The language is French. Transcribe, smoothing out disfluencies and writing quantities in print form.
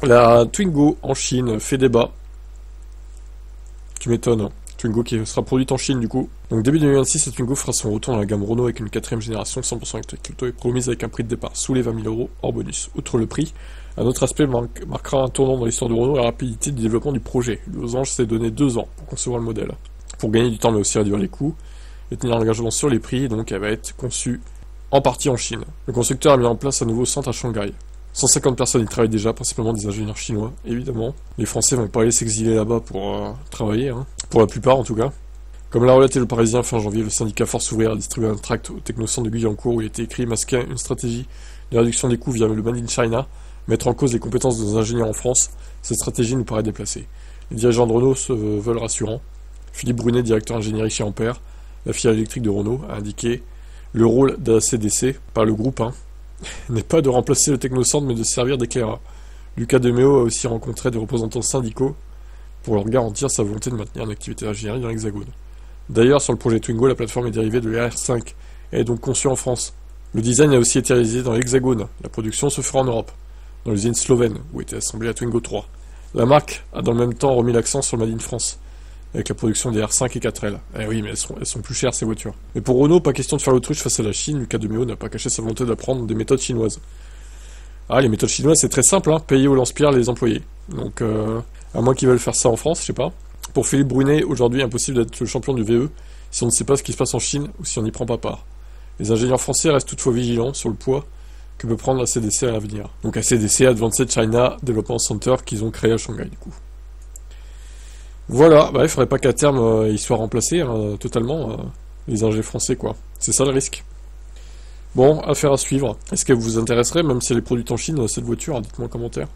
La Twingo en Chine fait débat. Tu m'étonnes, hein. Twingo qui sera produite en Chine du coup. Donc début 2026, la Twingo fera son retour dans la gamme Renault avec une quatrième génération 100% électrique. L'auto est promise avec un prix de départ sous les 20 000 euros hors bonus. Outre le prix, un autre aspect marquera un tournant dans l'histoire de Renault, la rapidité du développement du projet. Losange s'est donné 2 ans pour concevoir le modèle. Pour gagner du temps mais aussi réduire les coûts et tenir l'engagement sur les prix, donc elle va être conçue en partie en Chine. Le constructeur a mis en place un nouveau centre à Shanghai. 150 personnes y travaillent déjà, principalement des ingénieurs chinois, évidemment. Les Français vont pas aller s'exiler là-bas pour travailler, hein. Pour la plupart en tout cas. Comme l'a relaté le Parisien fin janvier, le syndicat Force Ouvrière a distribué un tract au technocentre de Guyancourt où il était écrit masquant une stratégie de réduction des coûts via le Made in China, mettre en cause les compétences de nos ingénieurs en France. Cette stratégie nous paraît déplacée. Les dirigeants de Renault se veulent rassurants. Philippe Brunet, directeur ingénierie chez Ampère, la filiale électrique de Renault, a indiqué le rôle de la CDC, par le groupe, hein, n'est pas de remplacer le technocentre mais de servir d'éclaireur. Lucas Demeo a aussi rencontré des représentants syndicaux pour leur garantir sa volonté de maintenir une activité d'ingénierie dans l'Hexagone. D'ailleurs, sur le projet Twingo, la plateforme est dérivée de l'R5 et est donc conçue en France. Le design a aussi été réalisé dans l'Hexagone. La production se fera en Europe, dans l'usine slovène où était assemblée la Twingo 3. La marque a dans le même temps remis l'accent sur le Made in France, avec la production des R5 et 4L. Eh oui, mais elles sont plus chères ces voitures. Mais pour Renault, pas question de faire l'autruche face à la Chine. Lucas Demeo n'a pas caché sa volonté d'apprendre des méthodes chinoises. Ah, les méthodes chinoises, c'est très simple, hein, payer au lance-pierre les employés. Donc, à moins qu'ils veulent faire ça en France, je sais pas. Pour Philippe Brunet, aujourd'hui, impossible d'être le champion du VE si on ne sait pas ce qui se passe en Chine ou si on n'y prend pas part. Les ingénieurs français restent toutefois vigilants sur le poids que peut prendre la CDC à l'avenir. Donc, la CDC, Advanced China Development Center, qu'ils ont créé à Shanghai, du coup. Voilà, bah, il faudrait pas qu'à terme, ils soient remplacés, hein, totalement, les ingés français, quoi. C'est ça le risque. Bon, affaire à suivre. Est-ce qu'elle vous intéresserait, même si elle est produite en Chine, cette voiture? Dites-moi en commentaire.